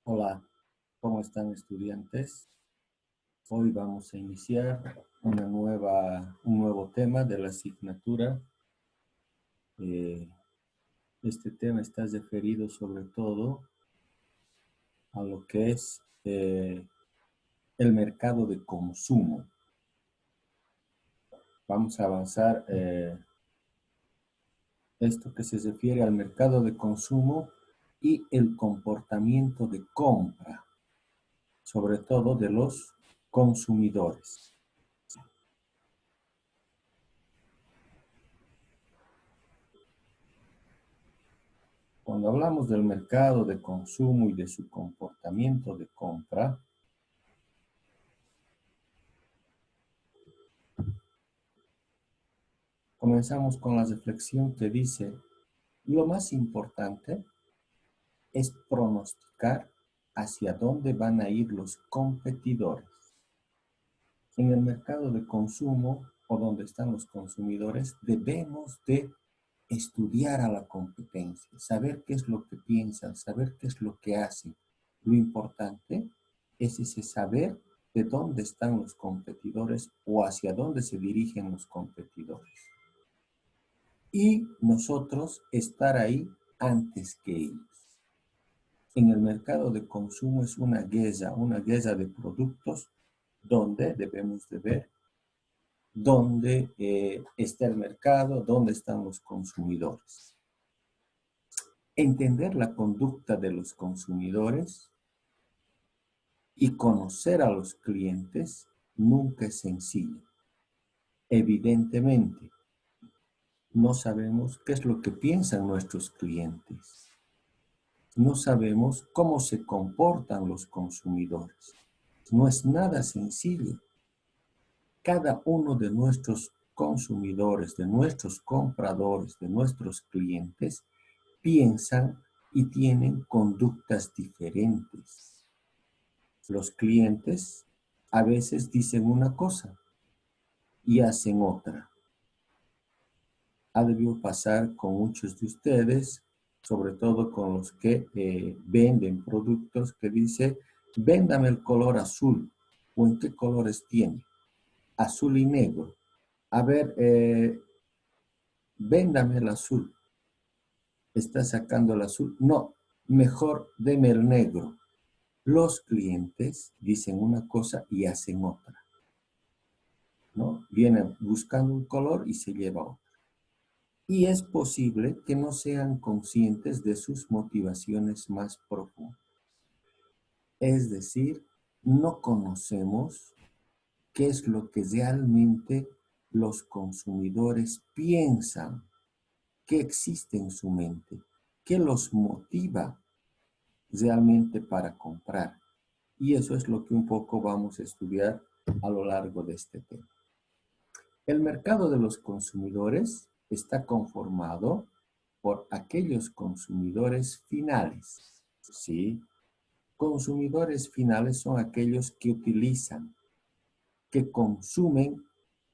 Hola, ¿cómo están estudiantes? Hoy vamos a iniciar un nuevo tema de la asignatura. Eh, este tema está referido sobre todo a lo que es el mercado de consumo. Vamos a avanzar esto que se refiere al mercado de consumo y el comportamiento de compra, sobre todo de los consumidores. Cuando hablamos del mercado de consumo y de su comportamiento de compra, comenzamos con la reflexión que dice, lo más importante es pronosticar hacia dónde van a ir los competidores. En el mercado de consumo o donde están los consumidores, debemos de estudiar a la competencia, saber qué es lo que piensan, saber qué es lo que hacen. Lo importante es ese saber de dónde están los competidores o hacia dónde se dirigen los competidores. Y nosotros estar ahí antes que ellos. En el mercado de consumo es una guerra de productos donde debemos de ver dónde está el mercado, dónde están los consumidores. Entender la conducta de los consumidores y conocer a los clientes nunca es sencillo. Evidentemente, no sabemos qué es lo que piensan nuestros clientes. No sabemos cómo se comportan los consumidores. No es nada sencillo. Cada uno de nuestros consumidores, de nuestros compradores, de nuestros clientes, piensan y tienen conductas diferentes. Los clientes a veces dicen una cosa y hacen otra. Ha debido pasar con muchos de ustedes, sobre todo con los que venden productos, que dice, véndame el color azul, o en qué colores tiene, azul y negro. A ver, véndame el azul. ¿Está sacando el azul? No, mejor deme el negro. Los clientes dicen una cosa y hacen otra, ¿no? Vienen buscando un color y se lleva otro. Y es posible que no sean conscientes de sus motivaciones más profundas. Es decir, no conocemos qué es lo que realmente los consumidores piensan, qué existe en su mente, qué los motiva realmente para comprar. Y eso es lo que un poco vamos a estudiar a lo largo de este tema. El mercado de los consumidores está conformado por aquellos consumidores finales, ¿sí? Consumidores finales son aquellos que utilizan, que consumen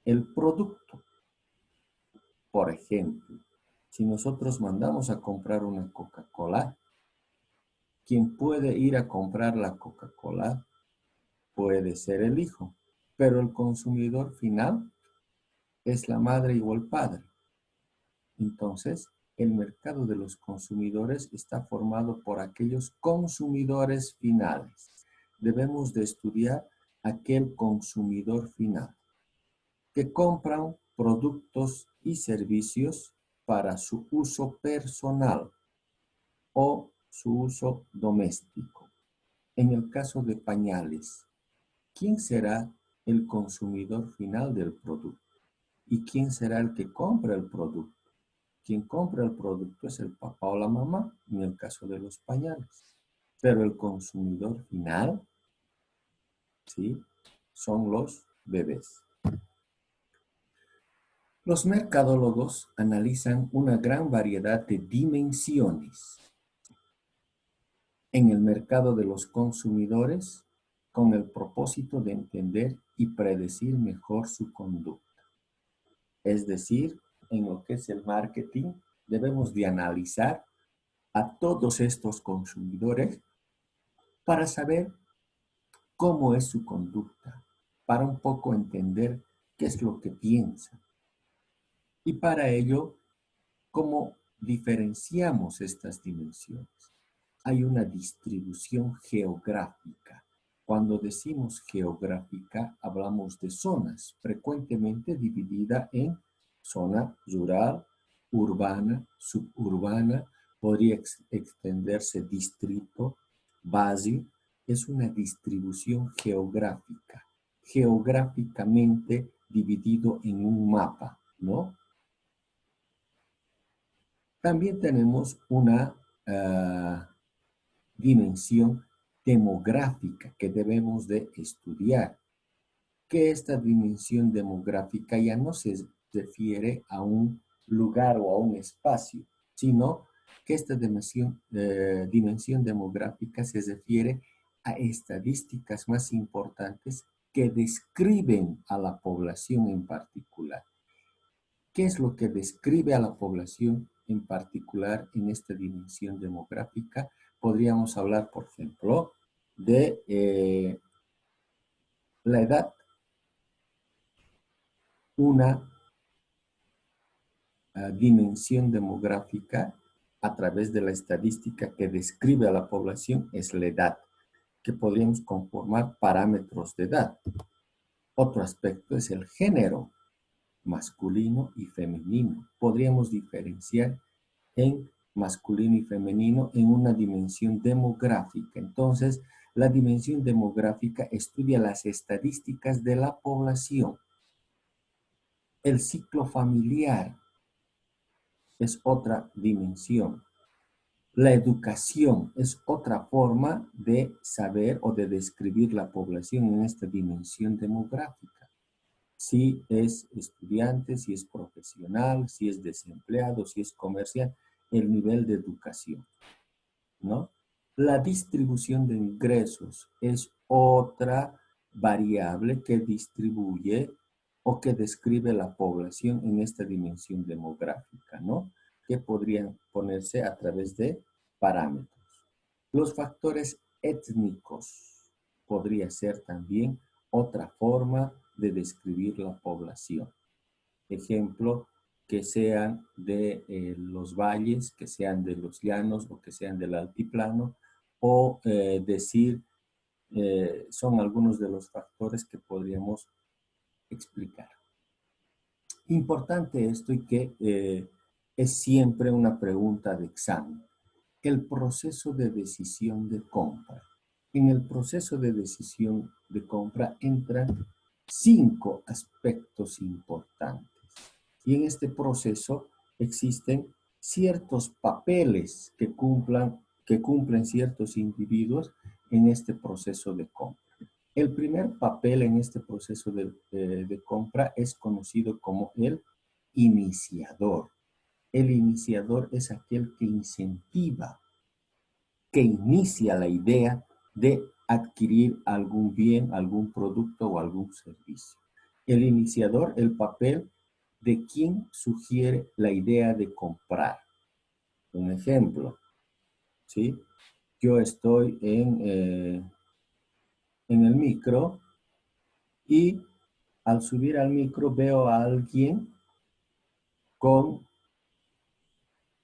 el producto. Por ejemplo, si nosotros mandamos a comprar una Coca-Cola, quien puede ir a comprar la Coca-Cola puede ser el hijo, pero el consumidor final es la madre o el padre. Entonces, el mercado de los consumidores está formado por aquellos consumidores finales. Debemos de estudiar aquel consumidor final que compran productos y servicios para su uso personal o su uso doméstico. En el caso de pañales, ¿quién será el consumidor final del producto? ¿Y quién será el que compra el producto? Quien compra el producto es el papá o la mamá, en el caso de los pañales. Pero el consumidor final, ¿sí?, son los bebés. Los mercadólogos analizan una gran variedad de dimensiones en el mercado de los consumidores con el propósito de entender y predecir mejor su conducta. Es decir, en lo que es el marketing, debemos de analizar a todos estos consumidores para saber cómo es su conducta, para un poco entender qué es lo que piensa. Y para ello, ¿cómo diferenciamos estas dimensiones? Hay una distribución geográfica. Cuando decimos geográfica, hablamos de zonas, frecuentemente dividida en zona rural, urbana, suburbana, podría extenderse distrito, barrio. Es una distribución geográfica, geográficamente dividido en un mapa, ¿no? También tenemos una dimensión demográfica que debemos de estudiar, que esta dimensión demográfica ya no se refiere a un lugar o a un espacio, sino que esta dimensión demográfica se refiere a estadísticas más importantes que describen a la población en particular. ¿Qué es lo que describe a la población en particular en esta dimensión demográfica? Podríamos hablar, por ejemplo, de la edad, una dimensión demográfica a través de la estadística que describe a la población es la edad, que podríamos conformar parámetros de edad. Otro aspecto es el género, masculino y femenino. Podríamos diferenciar en masculino y femenino en una dimensión demográfica. Entonces, la dimensión demográfica estudia las estadísticas de la población. El ciclo familiar es otra dimensión. La educación es otra forma de saber o de describir la población en esta dimensión demográfica. Si es estudiante, si es profesional, si es desempleado, si es comercial, el nivel de educación, ¿no? La distribución de ingresos es otra variable que distribuye o que describe la población en esta dimensión demográfica, ¿no? Que podrían ponerse a través de parámetros. Los factores étnicos podría ser también otra forma de describir la población. Ejemplo, que sean de los valles, que sean de los llanos o que sean del altiplano, o decir, son algunos de los factores que podríamos explicar. Importante esto y que es siempre una pregunta de examen. El proceso de decisión de compra. En el proceso de decisión de compra entran 5 aspectos importantes. Y en este proceso existen ciertos papeles que cumplen ciertos individuos en este proceso de compra. El primer papel en este proceso de compra es conocido como el iniciador. El iniciador es aquel que incentiva, que inicia la idea de adquirir algún bien, algún producto o algún servicio. El iniciador, el papel de quien sugiere la idea de comprar. Un ejemplo, ¿sí? Yo estoy en el micro y al subir al micro veo a alguien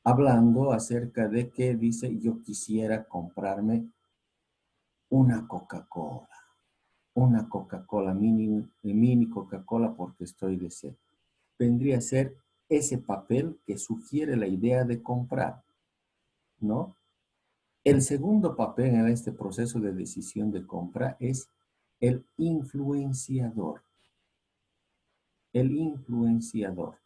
hablando acerca de que dice yo quisiera comprarme una Coca-Cola, mini Coca-Cola porque estoy de sed. Vendría a ser ese papel que sugiere la idea de comprar, ¿no? El segundo papel en este proceso de decisión de compra es el influenciador. El influenciador.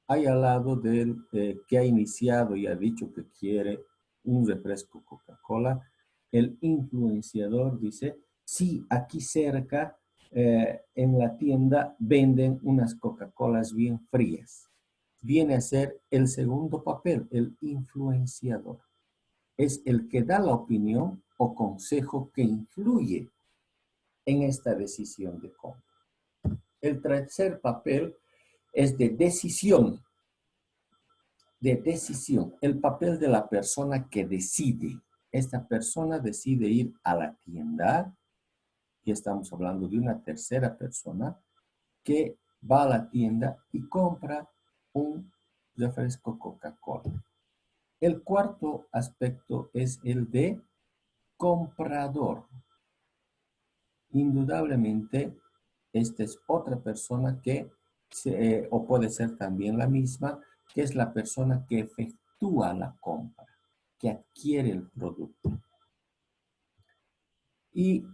Hay al lado del que ha iniciado y ha dicho que quiere un refresco Coca-Cola, el influenciador dice, sí, aquí cerca en la tienda venden unas Coca-Colas bien frías. Viene a ser el segundo papel, el influenciador. Es el que da la opinión o consejo que influye en esta decisión de compra. El tercer papel es de decisión. El papel de la persona que decide, esta persona decide ir a la tienda, y estamos hablando de una tercera persona, que va a la tienda y compra un refresco Coca-Cola. El cuarto aspecto es el de comprador. Indudablemente, esta es otra persona que, o puede ser también la misma, que es la persona que efectúa la compra, que adquiere el producto. Y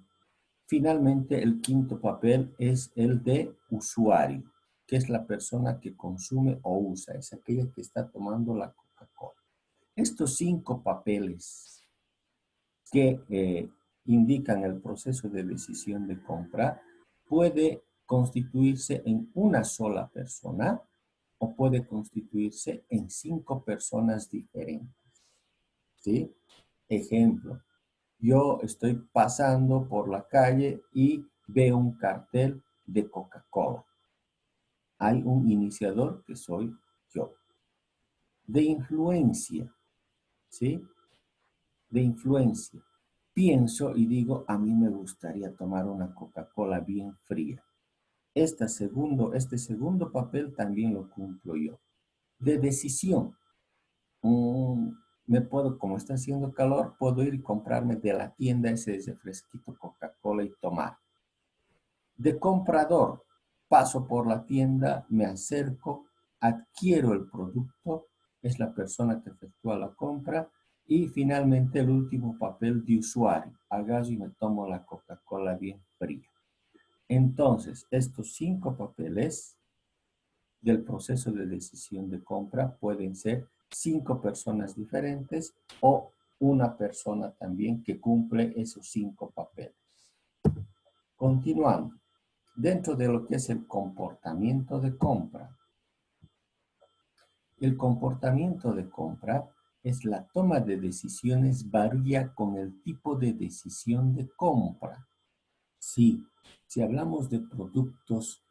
finalmente, el quinto papel es el de usuario, que es la persona que consume o usa, es aquella que está tomando la Coca-Cola. Estos 5 papeles que indican el proceso de decisión de compra puede constituirse en una sola persona o puede constituirse en 5 personas diferentes. ¿Sí? Ejemplo, yo estoy pasando por la calle y veo un cartel de Coca-Cola. Hay un iniciador que soy yo. De influencia, ¿sí? De influencia. Pienso y digo, a mí me gustaría tomar una Coca-Cola bien fría. Este segundo papel también lo cumplo yo. De decisión. Me puedo, como está haciendo calor, puedo ir y comprarme de la tienda ese refresquito Coca-Cola y tomar. De comprador, paso por la tienda, me acerco, adquiero el producto, es la persona que efectúa la compra. Y finalmente el último papel de usuario, agarro y me tomo la Coca-Cola bien fría. Entonces, estos 5 papeles del proceso de decisión de compra pueden ser 5 personas diferentes o una persona también que cumple esos 5 papeles. Continuando, dentro de lo que es el comportamiento de compra. El comportamiento de compra es la toma de decisiones varía con el tipo de decisión de compra. Sí, si hablamos de productos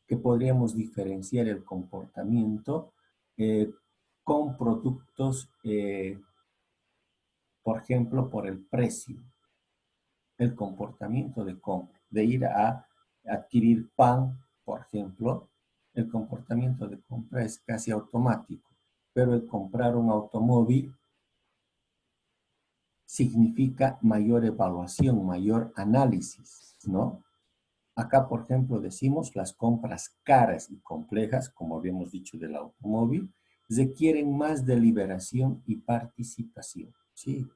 que podríamos diferenciar el comportamiento con productos, por ejemplo, por el precio. El comportamiento de compra, de ir a adquirir pan, por ejemplo, el comportamiento de compra es casi automático, pero el comprar un automóvil significa mayor evaluación, mayor análisis, ¿no? Acá, por ejemplo, decimos las compras caras y complejas, como habíamos dicho del automóvil, requieren más deliberación y participación. Sí,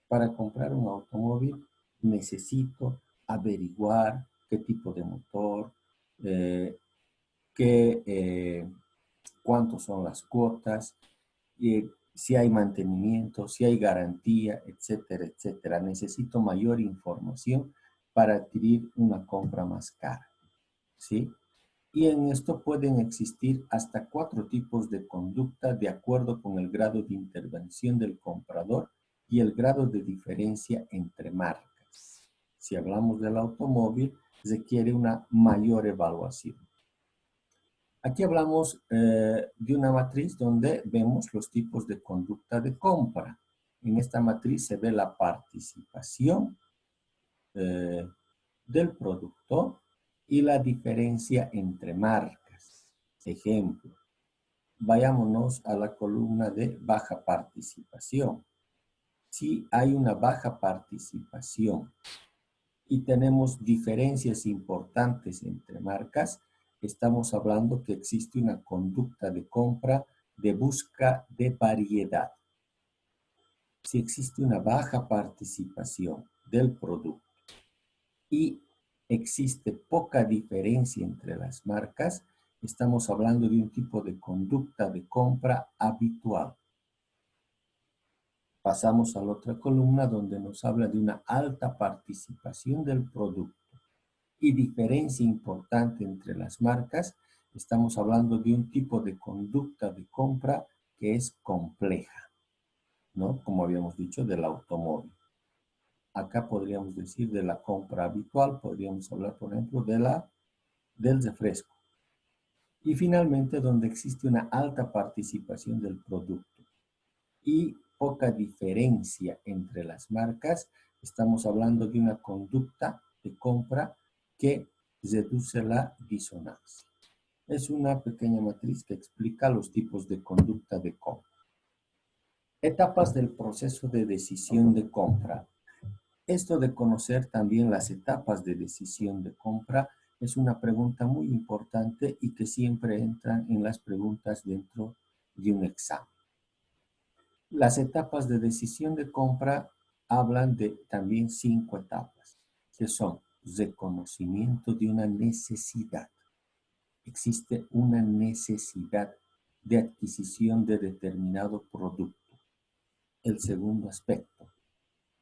para comprar un automóvil necesito averiguar qué tipo de motor, cuántos son las cuotas, si hay mantenimiento, si hay garantía, etcétera, etcétera. Necesito mayor información para adquirir una compra más cara, ¿sí? Y en esto pueden existir hasta 4 tipos de conducta de acuerdo con el grado de intervención del comprador y el grado de diferencia entre marcas. Si hablamos del automóvil, requiere una mayor evaluación. Aquí hablamos de una matriz donde vemos los tipos de conducta de compra. En esta matriz se ve la participación del producto y la diferencia entre marcas. Ejemplo, vayámonos a la columna de baja participación. Si hay una baja participación y tenemos diferencias importantes entre marcas, estamos hablando que existe una conducta de compra de busca de variedad. Si existe una baja participación del producto y existe poca diferencia entre las marcas, estamos hablando de un tipo de conducta de compra habitual. Pasamos a la otra columna donde nos habla de una alta participación del producto y diferencia importante entre las marcas. Estamos hablando de un tipo de conducta de compra que es compleja, ¿no? Como habíamos dicho, del automóvil. Acá podríamos decir de la compra habitual, podríamos hablar, por ejemplo, del refresco. Y finalmente, donde existe una alta participación del producto y poca diferencia entre las marcas, estamos hablando de una conducta de compra que reduce la disonancia. Es una pequeña matriz que explica los tipos de conducta de compra. Etapas del proceso de decisión de compra. Esto de conocer también las etapas de decisión de compra es una pregunta muy importante y que siempre entra en las preguntas dentro de un examen. Las etapas de decisión de compra hablan de también 5 etapas, que son reconocimiento de una necesidad. Existe una necesidad de adquisición de determinado producto. El segundo aspecto,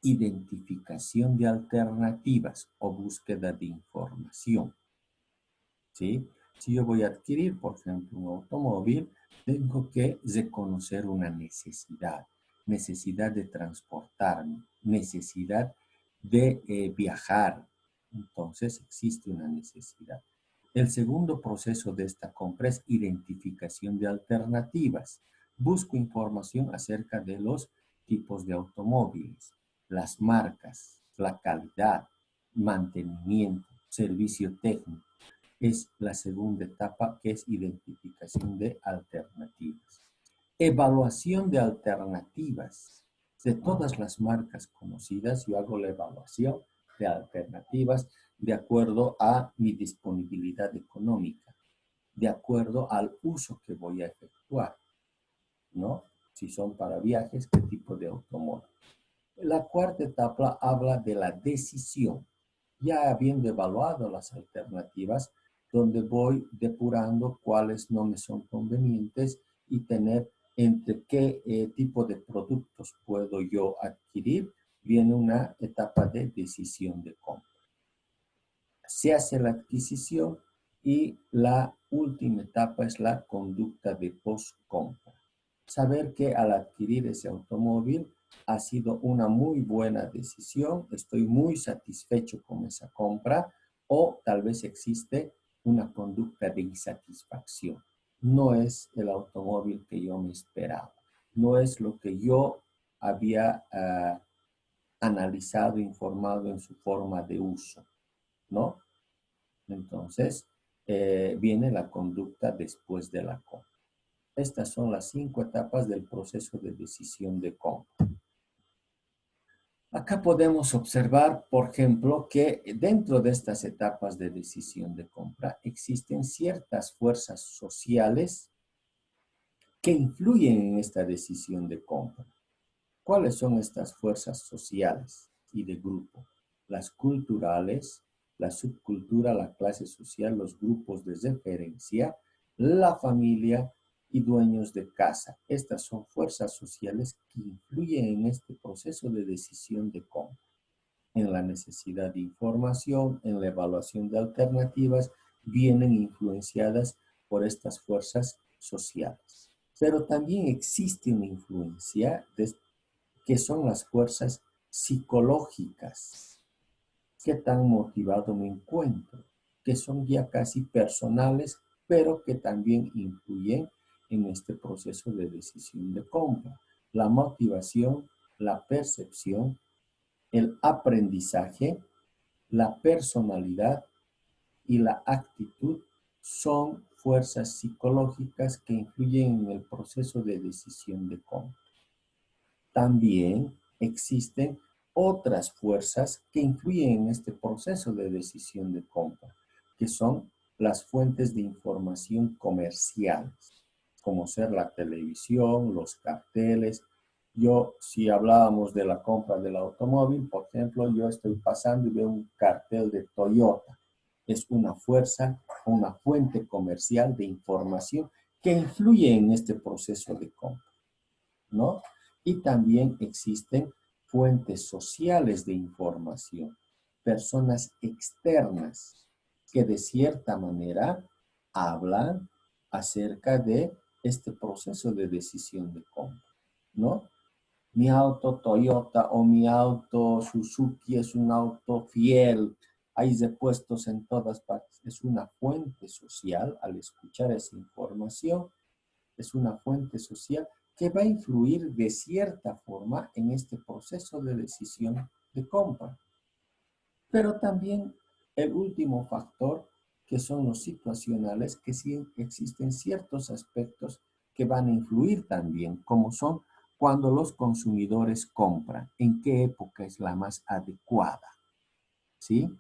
identificación de alternativas o búsqueda de información. ¿Sí? Si yo voy a adquirir, por ejemplo, un automóvil, tengo que reconocer una necesidad. Necesidad de transportarme, necesidad de viajar. Entonces existe una necesidad. El segundo proceso de esta compra es identificación de alternativas. Busco información acerca de los tipos de automóviles, las marcas, la calidad, mantenimiento, servicio técnico. Es la segunda etapa, que es identificación de alternativas. Evaluación de alternativas. De todas las marcas conocidas, yo hago la evaluación de alternativas de acuerdo a mi disponibilidad económica, de acuerdo al uso que voy a efectuar, ¿no? Si son para viajes, ¿qué tipo de automóvil? La cuarta etapa habla de la decisión. Ya habiendo evaluado las alternativas, donde voy depurando cuáles no me son convenientes y tener entre qué tipo de productos puedo yo adquirir, viene una etapa de decisión de compra. Se hace la adquisición y la última etapa es la conducta de post-compra. Saber que al adquirir ese automóvil ha sido una muy buena decisión, estoy muy satisfecho con esa compra, o tal vez existe una conducta de insatisfacción. No es el automóvil que yo me esperaba, no es lo que yo había analizado, informado en su forma de uso, ¿no? Entonces, viene la conducta después de la compra. Estas son las 5 etapas del proceso de decisión de compra. Acá podemos observar, por ejemplo, que dentro de estas etapas de decisión de compra existen ciertas fuerzas sociales que influyen en esta decisión de compra. ¿Cuáles son estas fuerzas sociales y de grupo? Las culturales, la subcultura, la clase social, los grupos de referencia, la familia y dueños de casa. Estas son fuerzas sociales que influyen en este proceso de decisión de compra, en la necesidad de información, en la evaluación de alternativas, vienen influenciadas por estas fuerzas sociales. Pero también existe una influencia que son las fuerzas psicológicas. ¿Qué tan motivado me encuentro? Que son ya casi personales, pero que también influyen en este proceso de decisión de compra. La motivación, la percepción, el aprendizaje, la personalidad y la actitud son fuerzas psicológicas que influyen en el proceso de decisión de compra. También existen otras fuerzas que influyen en este proceso de decisión de compra, que son las fuentes de información comerciales, como ser la televisión, los carteles. Si hablábamos de la compra del automóvil, por ejemplo, yo estoy pasando y veo un cartel de Toyota. Es una fuerza, una fuente comercial de información que influye en este proceso de compra, ¿no? Y también existen fuentes sociales de información, personas externas que de cierta manera hablan acerca de este proceso de decisión de compra, ¿no? Mi auto Toyota o mi auto Suzuki es un auto fiel, hay repuestos en todas partes. Es una fuente social, al escuchar esa información, es una fuente social que va a influir de cierta forma en este proceso de decisión de compra. Pero también el último factor, que son los situacionales, que sí existen ciertos aspectos que van a influir también, como son cuando los consumidores compran, en qué época es la más adecuada, ¿sí?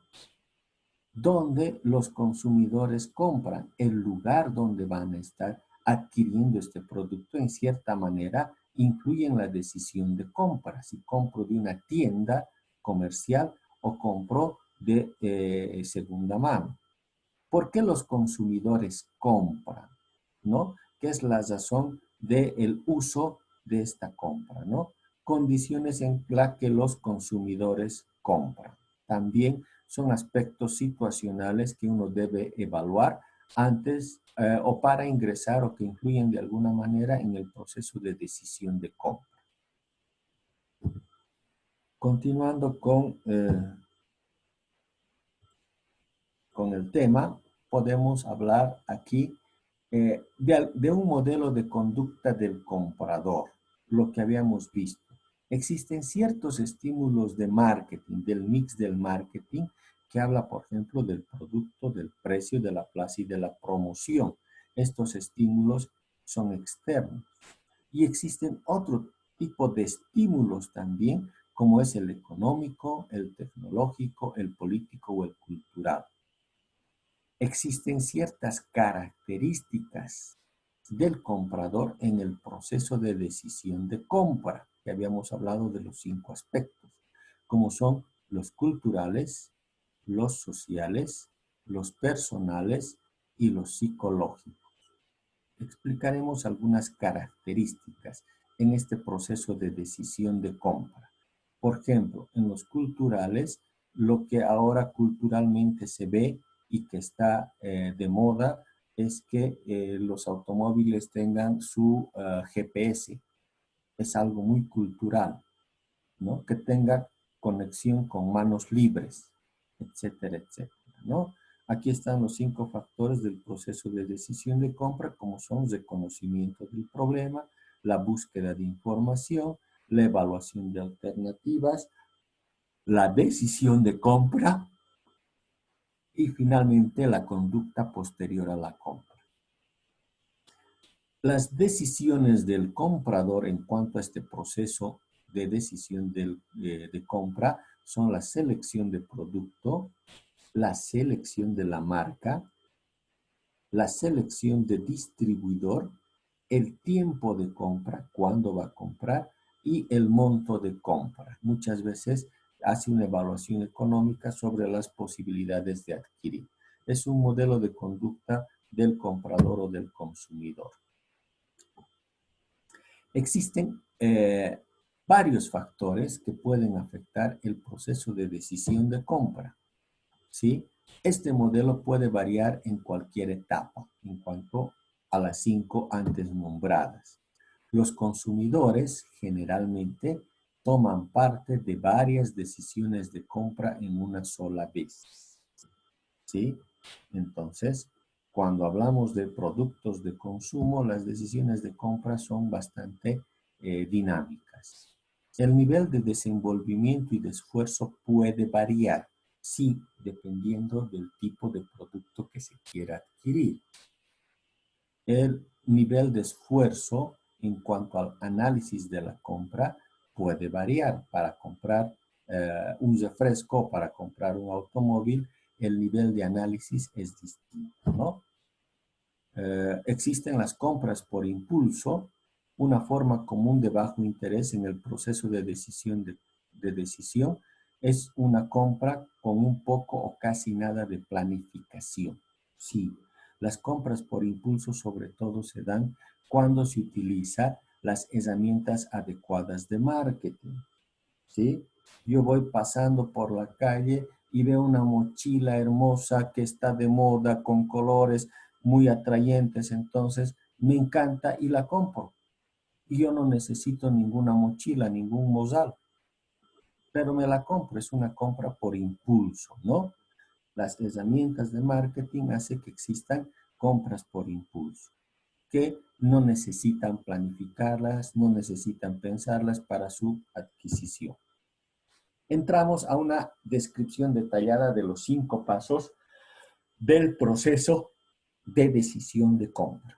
Donde los consumidores compran, el lugar donde van a estar adquiriendo este producto, en cierta manera, influye en la decisión de compra. Si compro de una tienda comercial o compro de segunda mano. ¿Por qué los consumidores compran? ¿No? ¿Qué es la razón del uso de esta compra? ¿No? Condiciones en las que los consumidores compran. También son aspectos situacionales que uno debe evaluar antes o para ingresar o que influyen de alguna manera en el proceso de decisión de compra. Continuando con el tema, podemos hablar aquí de un modelo de conducta del comprador, lo que habíamos visto. Existen ciertos estímulos de marketing, del mix del marketing, que habla, por ejemplo, del producto, del precio, de la plaza y de la promoción. Estos estímulos son externos. Y existen otro tipo de estímulos también, como es el económico, el tecnológico, el político o el cultural. Existen ciertas características del comprador en el proceso de decisión de compra, que habíamos hablado de los 5 aspectos, como son los culturales, los sociales, los personales y los psicológicos. Explicaremos algunas características en este proceso de decisión de compra. Por ejemplo, en los culturales, lo que ahora culturalmente se ve y que está de moda es que los automóviles tengan su GPS. Es algo muy cultural, ¿no? Que tenga conexión con manos libres, etcétera, etcétera, ¿no? Aquí están los 5 factores del proceso de decisión de compra, como son reconocimiento del problema, la búsqueda de información, la evaluación de alternativas, la decisión de compra y finalmente la conducta posterior a la compra. Las decisiones del comprador en cuanto a este proceso de decisión de compra son la selección de producto, la selección de la marca, la selección de distribuidor, el tiempo de compra, cuándo va a comprar y el monto de compra. Muchas veces hace una evaluación económica sobre las posibilidades de adquirir. Es un modelo de conducta del comprador o del consumidor. Existen varios factores que pueden afectar el proceso de decisión de compra, ¿sí? Este modelo puede variar en cualquier etapa en cuanto a las 5 antes nombradas. Los consumidores generalmente toman parte de varias decisiones de compra en una sola vez, ¿sí? Entonces, cuando hablamos de productos de consumo, las decisiones de compra son bastante dinámicas. El nivel de desenvolvimiento y de esfuerzo puede variar, sí, dependiendo del tipo de producto que se quiera adquirir. El nivel de esfuerzo en cuanto al análisis de la compra puede variar. Para comprar un refresco, para comprar un automóvil, el nivel de análisis es distinto, ¿no? Existen las compras por impulso, una forma común de bajo interés en el proceso de decisión es una compra con un poco o casi nada de planificación. Sí, las compras por impulso sobre todo se dan cuando se utiliza las herramientas adecuadas de marketing. ¿Sí? Yo voy pasando por la calle y veo una mochila hermosa que está de moda con colores muy atrayentes, entonces me encanta y la compro. Y yo no necesito ninguna mochila, ningún mozal, pero me la compro, es una compra por impulso, ¿no? Las herramientas de marketing hacen que existan compras por impulso, que no necesitan planificarlas, no necesitan pensarlas para su adquisición. Entramos a una descripción detallada de los 5 pasos del proceso de decisión de compra.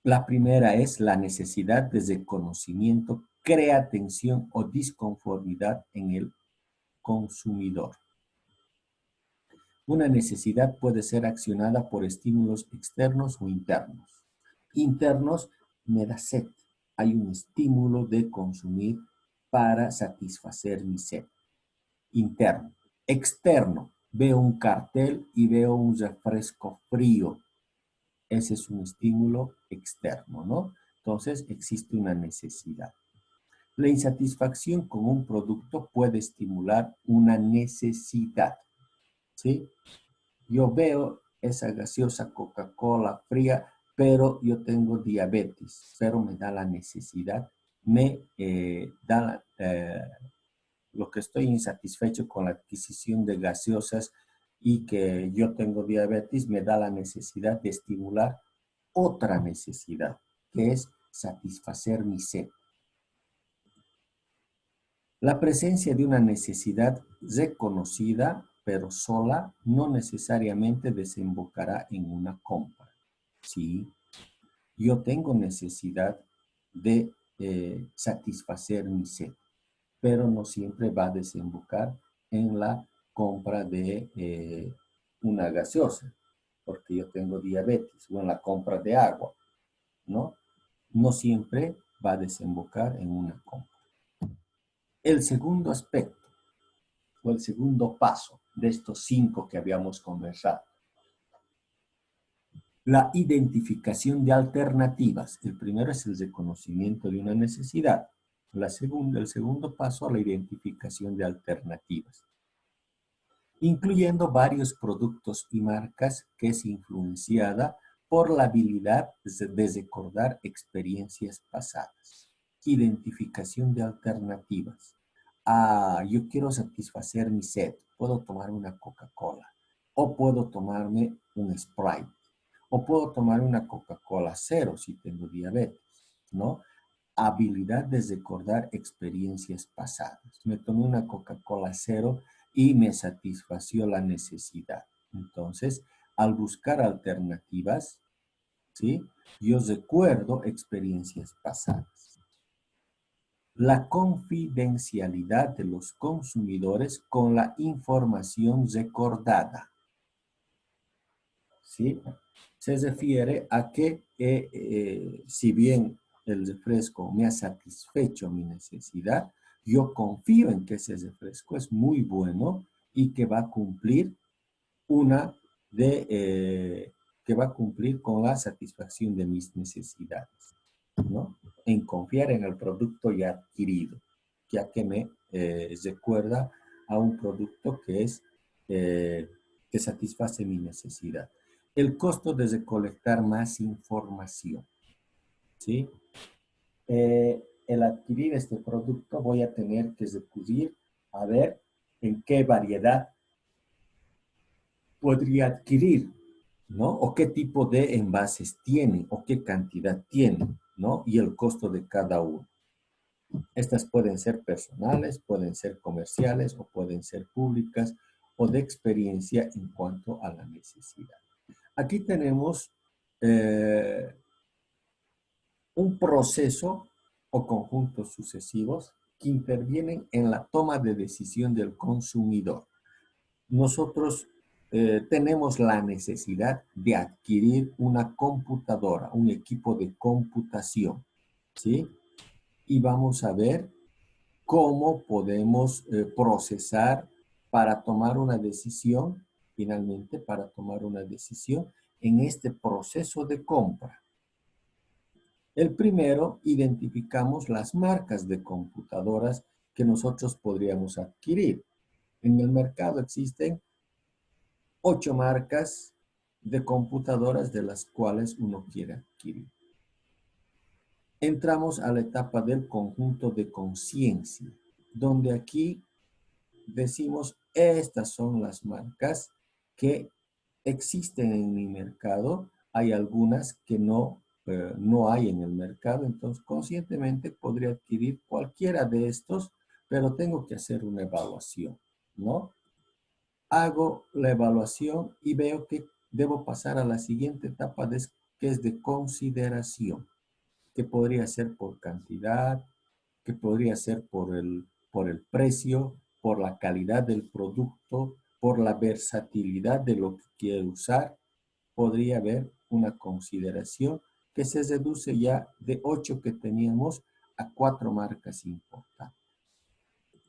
La primera es la necesidad de conocimiento, crea tensión o disconformidad en el consumidor. Una necesidad puede ser accionada por estímulos externos o internos. Internos, me da sed. Hay un estímulo de consumir para satisfacer mi sed. Interno. Externo, veo un cartel y veo un refresco frío. Ese es un estímulo externo, ¿no? Entonces existe una necesidad. La insatisfacción con un producto puede estimular una necesidad, ¿sí? Yo veo esa gaseosa Coca-Cola fría, pero yo tengo diabetes, pero me da la necesidad, me da lo que estoy insatisfecho con la adquisición de gaseosas y que yo tengo diabetes, me da la necesidad de estimular otra necesidad, que es satisfacer mi sed. La presencia de una necesidad reconocida, pero sola, no necesariamente desembocará en una compra. Sí, yo tengo necesidad de satisfacer mi sed, pero no siempre va a desembocar en la compra de una gaseosa, porque yo tengo diabetes, o en la compra de agua, ¿no? No siempre va a desembocar en una compra. El segundo aspecto, o el segundo paso de estos 5 que habíamos conversado, la identificación de alternativas. El primero es el reconocimiento de una necesidad. El segundo paso, la identificación de alternativas, incluyendo varios productos y marcas, que es influenciada por la habilidad de recordar experiencias pasadas. Identificación de alternativas. Yo quiero satisfacer mi sed. Puedo tomar una Coca-Cola o puedo tomarme un Sprite o puedo tomar una Coca-Cola cero si tengo diabetes, ¿no? Habilidad de recordar experiencias pasadas. Me tomé una Coca-Cola cero y me satisfació la necesidad. Entonces, al buscar alternativas, ¿sí? Yo recuerdo experiencias pasadas. La confidencialidad de los consumidores con la información recordada, ¿sí? Se refiere a que si bien el refresco me ha satisfecho mi necesidad, yo confío en que ese refresco es muy bueno y que va a cumplir que va a cumplir con la satisfacción de mis necesidades, ¿no? En confiar en el producto ya adquirido, ya que me recuerda a un producto que satisface mi necesidad. El costo de recolectar más información, ¿sí? El adquirir este producto voy a tener que recurrir a ver en qué variedad podría adquirir, ¿no? O qué tipo de envases tiene, o qué cantidad tiene, ¿no? Y el costo de cada uno. Estas pueden ser personales, pueden ser comerciales o pueden ser públicas o de experiencia en cuanto a la necesidad. Aquí tenemos un proceso o conjuntos sucesivos que intervienen en la toma de decisión del consumidor. Nosotros tenemos la necesidad de adquirir una computadora, un equipo de computación, ¿sí? Y vamos a ver cómo podemos procesar para tomar una decisión, finalmente para tomar una decisión en este proceso de compra. El primero, identificamos las marcas de computadoras que nosotros podríamos adquirir. En el mercado existen 8 marcas de computadoras de las cuales uno quiere adquirir. Entramos a la etapa del conjunto de conciencia, donde aquí decimos, estas son las marcas que existen en mi mercado. Hay algunas que no no hay en el mercado, entonces conscientemente podría adquirir cualquiera de estos, pero tengo que hacer una evaluación, ¿no? Hago la evaluación y veo que debo pasar a la siguiente etapa, que es de consideración, que podría ser por cantidad, que podría ser por el precio, por la calidad del producto, por la versatilidad de lo que quiero usar. Podría haber una consideración que se reduce ya de 8 que teníamos a 4 marcas importantes.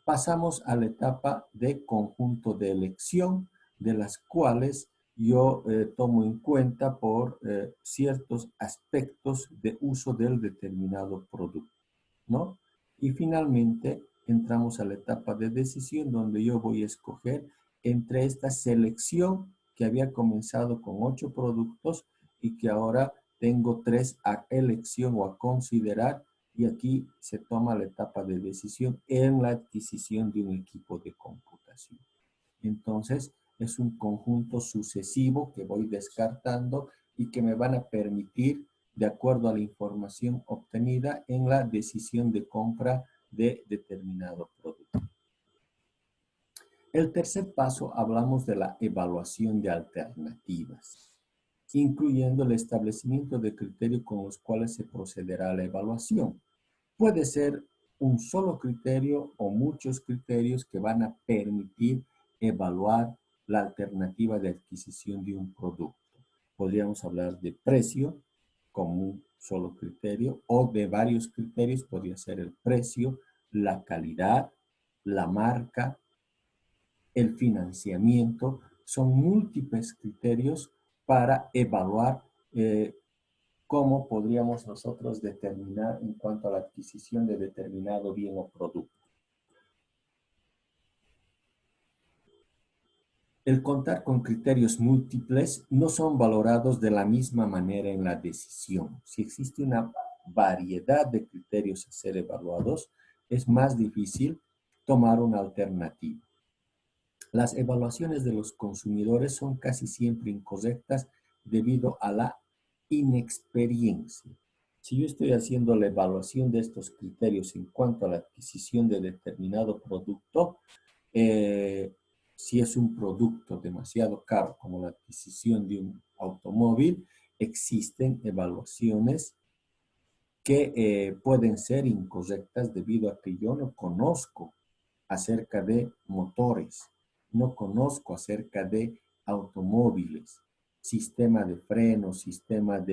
Pasamos a la etapa de conjunto de elección, de las cuales yo tomo en cuenta por ciertos aspectos de uso del determinado producto, ¿no? Y finalmente entramos a la etapa de decisión, donde yo voy a escoger entre esta selección que había comenzado con 8 productos y que ahora tengo 3 a elección o a considerar, y aquí se toma la etapa de decisión en la adquisición de un equipo de computación. Entonces, es un conjunto sucesivo que voy descartando y que me van a permitir, de acuerdo a la información obtenida, en la decisión de compra de determinado producto. El tercer paso, hablamos de la evaluación de alternativas, incluyendo el establecimiento de criterios con los cuales se procederá a la evaluación. Puede ser un solo criterio o muchos criterios que van a permitir evaluar la alternativa de adquisición de un producto. Podríamos hablar de precio como un solo criterio, o de varios criterios. Podría ser el precio, la calidad, la marca, el financiamiento. Son múltiples criterios para evaluar cómo podríamos nosotros determinar en cuanto a la adquisición de determinado bien o producto. El contar con criterios múltiples no son valorados de la misma manera en la decisión. Si existe una variedad de criterios a ser evaluados, es más difícil tomar una alternativa. Las evaluaciones de los consumidores son casi siempre incorrectas debido a la inexperiencia. Si yo estoy haciendo la evaluación de estos criterios en cuanto a la adquisición de determinado producto, si es un producto demasiado caro como la adquisición de un automóvil, existen evaluaciones que pueden ser incorrectas debido a que yo no conozco acerca de motores, no conozco acerca de automóviles, sistema de freno, sistema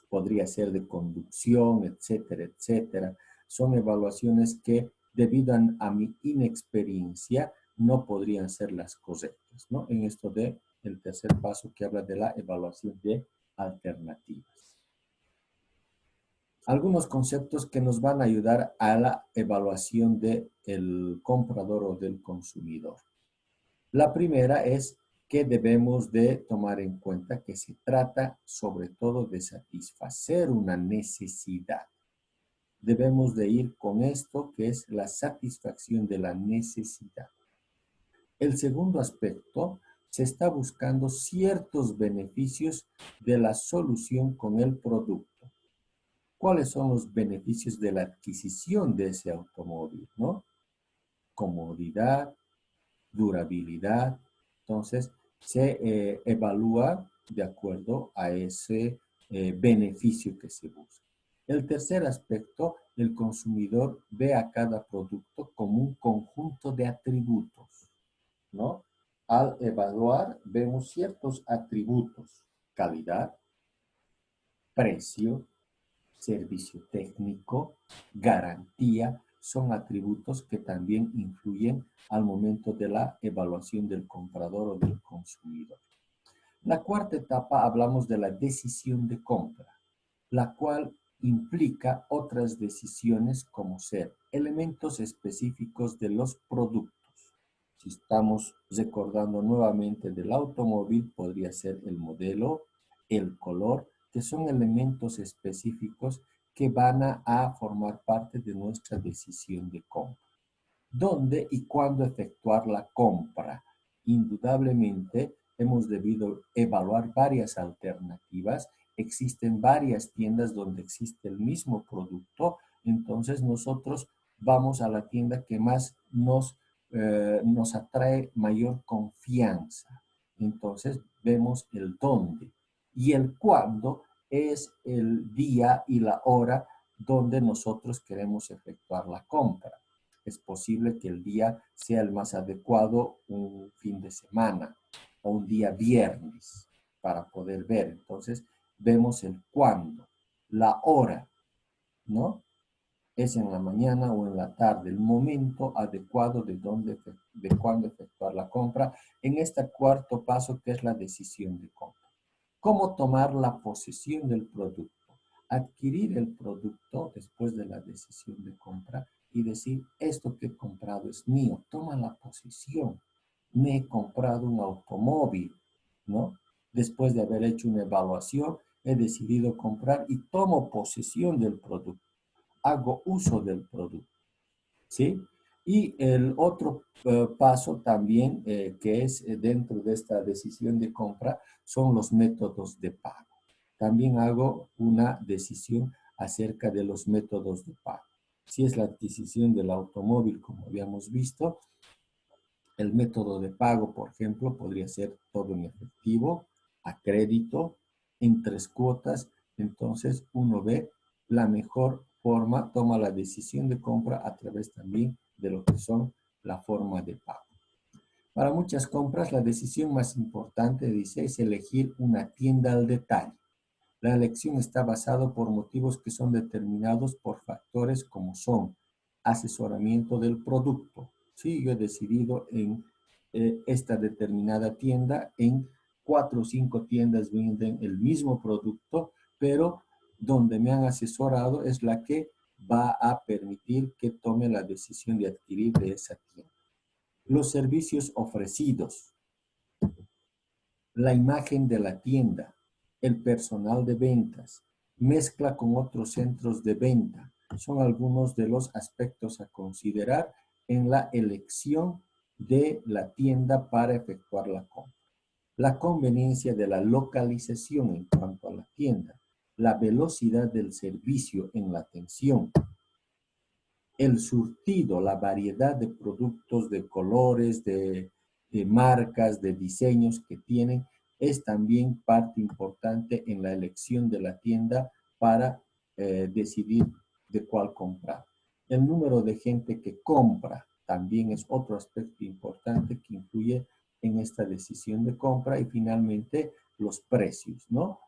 podría ser de conducción, etcétera, etcétera. Son evaluaciones que, debido a mi inexperiencia, no podrían ser las correctas, ¿no? En esto del tercer paso que habla de la evaluación de alternativas. Algunos conceptos que nos van a ayudar a la evaluación del comprador o del consumidor. La primera es que debemos de tomar en cuenta que se trata sobre todo de satisfacer una necesidad. Debemos de ir con esto, que es la satisfacción de la necesidad. El segundo aspecto, se está buscando ciertos beneficios de la solución con el producto. ¿Cuáles son los beneficios de la adquisición de ese automóvil, ¿no? Comodidad, durabilidad. Entonces, se evalúa de acuerdo a ese beneficio que se busca. El tercer aspecto, el consumidor ve a cada producto como un conjunto de atributos, ¿no? Al evaluar, vemos ciertos atributos: calidad, precio, servicio técnico, garantía. Son atributos que también influyen al momento de la evaluación del comprador o del consumidor. La cuarta etapa, hablamos de la decisión de compra, la cual implica otras decisiones como ser elementos específicos de los productos. Si estamos recordando nuevamente del automóvil, podría ser el modelo, el color, que son elementos específicos que van a formar parte de nuestra decisión de compra. ¿Dónde y cuándo efectuar la compra? Indudablemente hemos debido evaluar varias alternativas existen varias tiendas donde existe el mismo producto, entonces nosotros vamos a la tienda que más nos atrae mayor confianza. Entonces vemos el dónde. Y el cuándo es el día y la hora donde nosotros queremos efectuar la compra. Es posible que el día sea el más adecuado un fin de semana o un día viernes para poder ver. Entonces, vemos el cuándo, la hora, ¿no? Es en la mañana o en la tarde, el momento adecuado de cuándo efectuar la compra en este cuarto paso que es la decisión de compra. ¿Cómo tomar la posesión del producto? Adquirir el producto después de la decisión de compra y decir, esto que he comprado es mío, toma la posesión. Me he comprado un automóvil, ¿no? Después de haber hecho una evaluación, he decidido comprar y tomo posesión del producto. Hago uso del producto, ¿sí? Y el otro paso también que es dentro de esta decisión de compra son los métodos de pago. También hago una decisión acerca de los métodos de pago. Si es la adquisición del automóvil, como habíamos visto, el método de pago, por ejemplo, podría ser todo en efectivo, a crédito, en 3 cuotas. Entonces, uno ve la mejor forma, toma la decisión de compra a través también de lo que son la forma de pago. Para muchas compras, la decisión más importante, dice, es elegir una tienda al detalle. La elección está basada por motivos que son determinados por factores como son asesoramiento del producto. Sí, yo he decidido en esta determinada tienda, en 4 o 5 tiendas venden el mismo producto, pero donde me han asesorado es la que va a permitir que tome la decisión de adquirir de esa tienda. Los servicios ofrecidos, la imagen de la tienda, el personal de ventas, mezcla con otros centros de venta. Son algunos de los aspectos a considerar en la elección de la tienda para efectuar la compra. La conveniencia de la localización en cuanto a la tienda, la velocidad del servicio en la atención, el surtido, la variedad de productos, de colores, de marcas, de diseños que tienen, es también parte importante en la elección de la tienda para decidir de cuál comprar. El número de gente que compra también es otro aspecto importante que influye en esta decisión de compra y finalmente los precios, ¿no?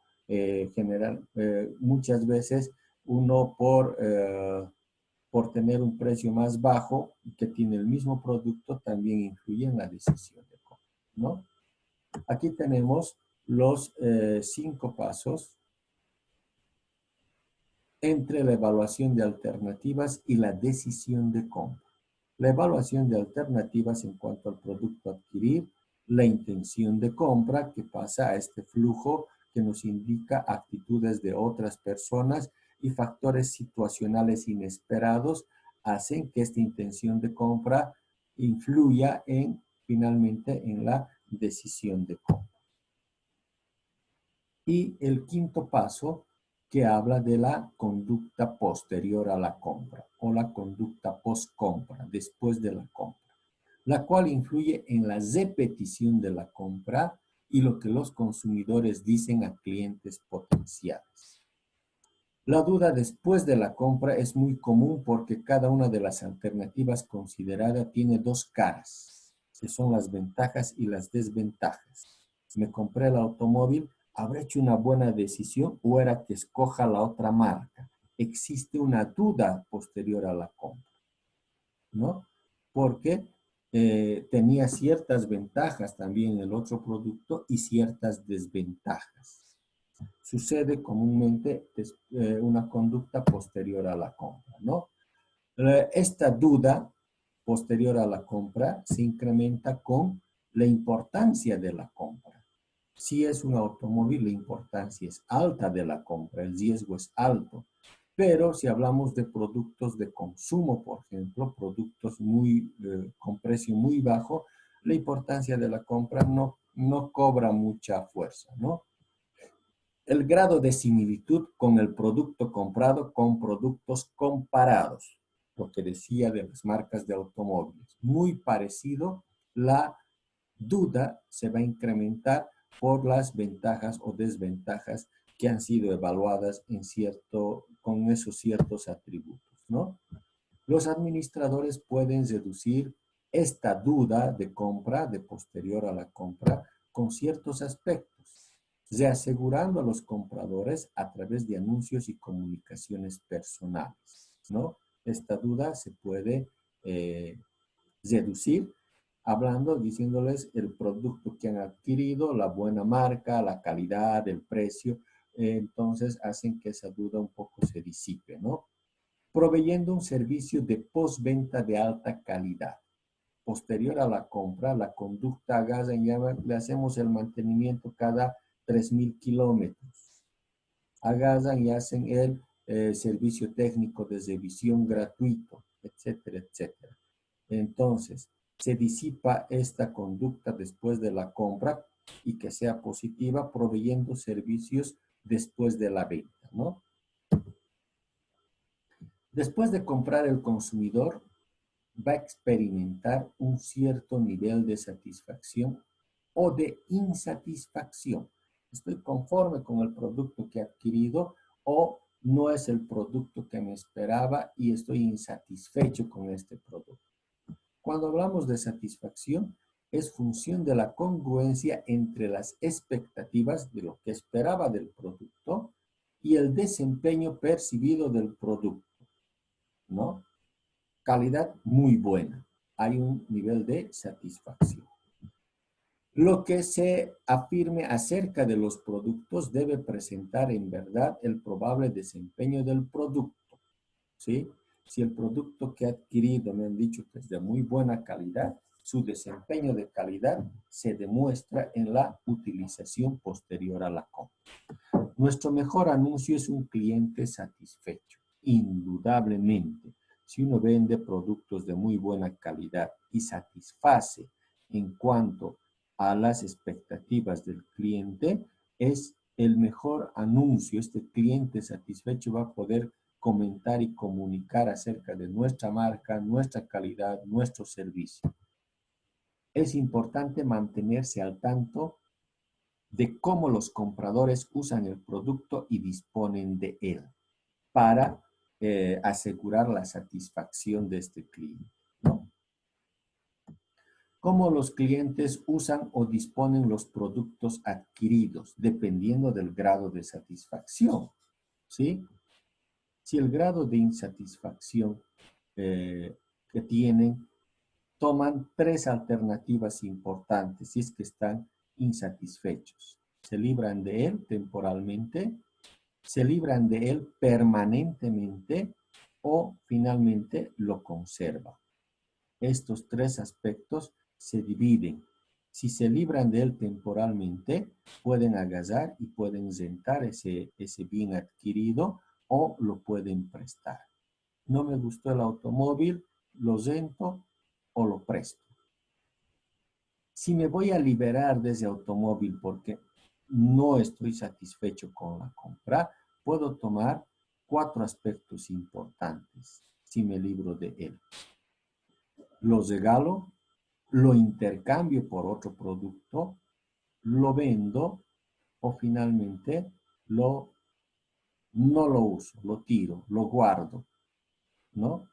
Muchas veces uno por tener un precio más bajo que tiene el mismo producto, también influye en la decisión de compra, ¿no? Aquí tenemos los 5 pasos entre la evaluación de alternativas y la decisión de compra. La evaluación de alternativas en cuanto al producto a adquirir, la intención de compra que pasa a este flujo que nos indica actitudes de otras personas y factores situacionales inesperados hacen que esta intención de compra influya finalmente en la decisión de compra. Y el quinto paso que habla de la conducta posterior a la compra o la conducta post-compra, después de la compra, la cual influye en la repetición de la compra y lo que los consumidores dicen a clientes potenciales. La duda después de la compra es muy común porque cada una de las alternativas consideradas tiene 2 caras, que son las ventajas y las desventajas. Me compré el automóvil, ¿habré hecho una buena decisión o era que escoja la otra marca? Existe una duda posterior a la compra, ¿no? Porque tenía ciertas ventajas también el otro producto y ciertas desventajas. Sucede comúnmente una conducta posterior a la compra, ¿no? Esta duda posterior a la compra se incrementa con la importancia de la compra. Si es un automóvil, la importancia es alta de la compra, el riesgo es alto. Pero si hablamos de productos de consumo, por ejemplo, productos con precio muy bajo, la importancia de la compra no cobra mucha fuerza, ¿no? El grado de similitud con el producto comprado con productos comparados, lo que decía de las marcas de automóviles. Muy parecido, la duda se va a incrementar por las ventajas o desventajas que han sido evaluadas con esos ciertos atributos, ¿no? Los administradores pueden reducir esta duda de compra, de posterior a la compra, con ciertos aspectos, reasegurando a los compradores a través de anuncios y comunicaciones personales, ¿no? Esta duda se puede reducir hablando, diciéndoles el producto que han adquirido, la buena marca, la calidad, el precio, entonces hacen que esa duda un poco se disipe, ¿no? Proveyendo un servicio de postventa de alta calidad. Posterior a la compra, la conducta a gas en llama, le hacemos el mantenimiento cada 3.000 kilómetros. Agasan y hacen el servicio técnico de revisión gratuito, etcétera, etcétera. Entonces, se disipa esta conducta después de la compra y que sea positiva, proveyendo servicios después de la venta, ¿no? Después de comprar, el consumidor va a experimentar un cierto nivel de satisfacción o de insatisfacción. Estoy conforme con el producto que he adquirido o no es el producto que me esperaba y estoy insatisfecho con este producto. Cuando hablamos de satisfacción, es función de la congruencia entre las expectativas de lo que esperaba del producto y el desempeño percibido del producto, ¿no? Calidad muy buena. Hay un nivel de satisfacción. Lo que se afirme acerca de los productos debe presentar en verdad el probable desempeño del producto, ¿sí? Si el producto que he adquirido me han dicho que es de muy buena calidad, su desempeño de calidad se demuestra en la utilización posterior a la compra. Nuestro mejor anuncio es un cliente satisfecho, indudablemente. Si uno vende productos de muy buena calidad y satisface en cuanto a las expectativas del cliente, es el mejor anuncio. Este cliente satisfecho va a poder comentar y comunicar acerca de nuestra marca, nuestra calidad, nuestro servicio. Es importante mantenerse al tanto de cómo los compradores usan el producto y disponen de él para asegurar la satisfacción de este cliente, ¿no? Cómo los clientes usan o disponen los productos adquiridos, dependiendo del grado de satisfacción, ¿sí? Si el grado de insatisfacción que tienen, toman tres alternativas importantes si es que están insatisfechos. Se libran de él temporalmente, se libran de él permanentemente o finalmente lo conservan. Estos tres aspectos se dividen. Si se libran de él temporalmente, pueden agasar y pueden rentar ese bien adquirido o lo pueden prestar. No me gustó el automóvil, lo rento o lo presto. Si me voy a liberar de ese automóvil porque no estoy satisfecho con la compra, puedo tomar 4 aspectos importantes si me libro de él. Lo regalo, lo intercambio por otro producto, lo vendo o finalmente no lo uso, lo tiro, lo guardo, ¿no?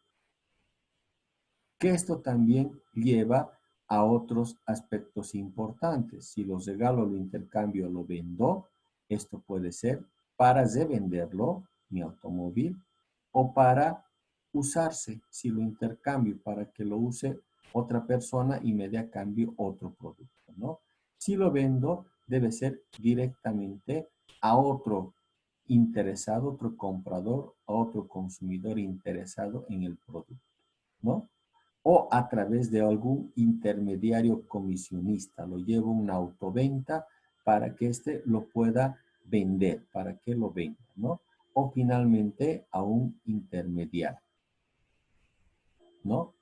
Que esto también lleva a otros aspectos importantes. Si los regalo, lo intercambio, lo vendo, esto puede ser para revenderlo, mi automóvil, o para usarse, si lo intercambio para que lo use otra persona y me dé a cambio otro producto, ¿no? Si lo vendo, debe ser directamente a otro interesado, otro comprador, a otro consumidor interesado en el producto, ¿no? O a través de algún intermediario comisionista. Lo llevo a una autoventa para que éste lo pueda vender, para que lo venda, ¿no? O finalmente a un intermediario, ¿no?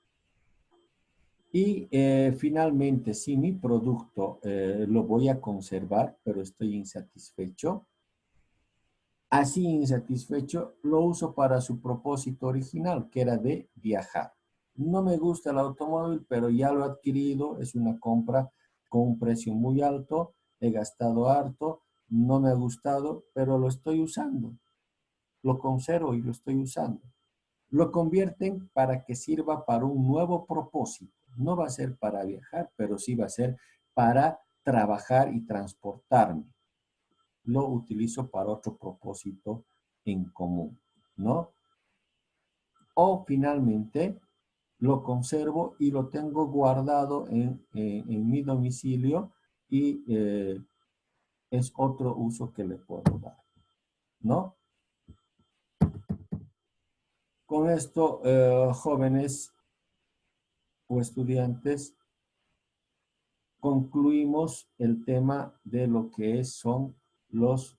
Y finalmente, si mi producto lo voy a conservar, pero estoy insatisfecho, Así insatisfecho, lo uso para su propósito original, que era de viajar. No me gusta el automóvil, pero ya lo he adquirido, es una compra con un precio muy alto, he gastado harto, no me ha gustado, pero lo estoy usando, lo conservo y lo estoy usando. Lo convierten para que sirva para un nuevo propósito. No va a ser para viajar, pero sí va a ser para trabajar y transportarme. Lo utilizo para otro propósito en común, ¿no? O finalmente lo conservo y lo tengo guardado en mi domicilio y es otro uso que le puedo dar, ¿no? Con esto, jóvenes o estudiantes, concluimos el tema de lo que son los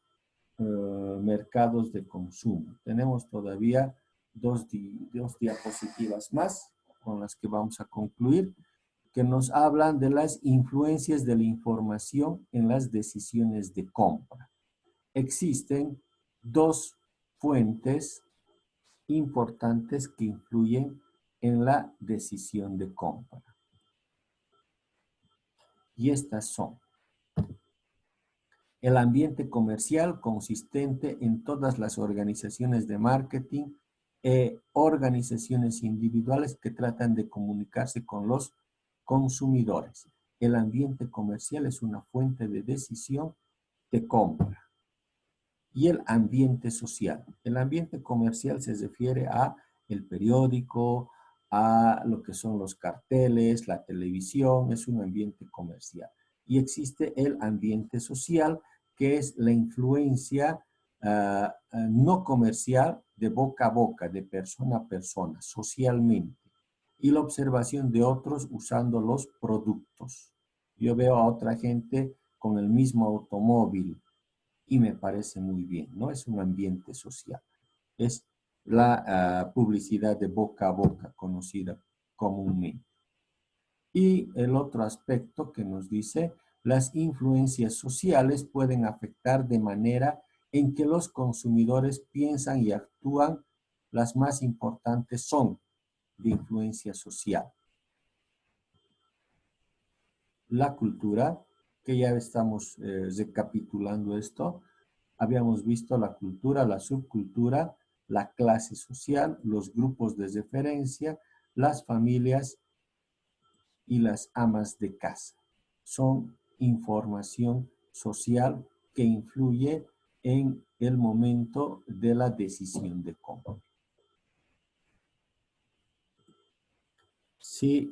mercados de consumo. Tenemos todavía dos diapositivas más con las que vamos a concluir, que nos hablan de las influencias de la información en las decisiones de compra. Existen dos fuentes importantes que influyen en la decisión de compra. Y estas son el ambiente comercial consistente en todas las organizaciones de marketing e organizaciones individuales que tratan de comunicarse con los consumidores. El ambiente comercial es una fuente de decisión de compra. Y el ambiente social. El ambiente comercial se refiere a el periódico, a lo que son los carteles, la televisión, es un ambiente comercial. Y existe el ambiente social, que es la influencia no comercial de boca a boca, de persona a persona, socialmente. Y la observación de otros usando los productos. Yo veo a otra gente con el mismo automóvil y me parece muy bien, ¿no? Es un ambiente social. Es la publicidad de boca a boca conocida comúnmente. Y el otro aspecto que nos dice, las influencias sociales pueden afectar de manera en que los consumidores piensan y actúan. Las más importantes son de influencia social. La cultura, que ya estamos recapitulando esto, habíamos visto la cultura, la subcultura, la clase social, los grupos de referencia, las familias y las amas de casa. Son información social que influye en el momento de la decisión de compra. Sí,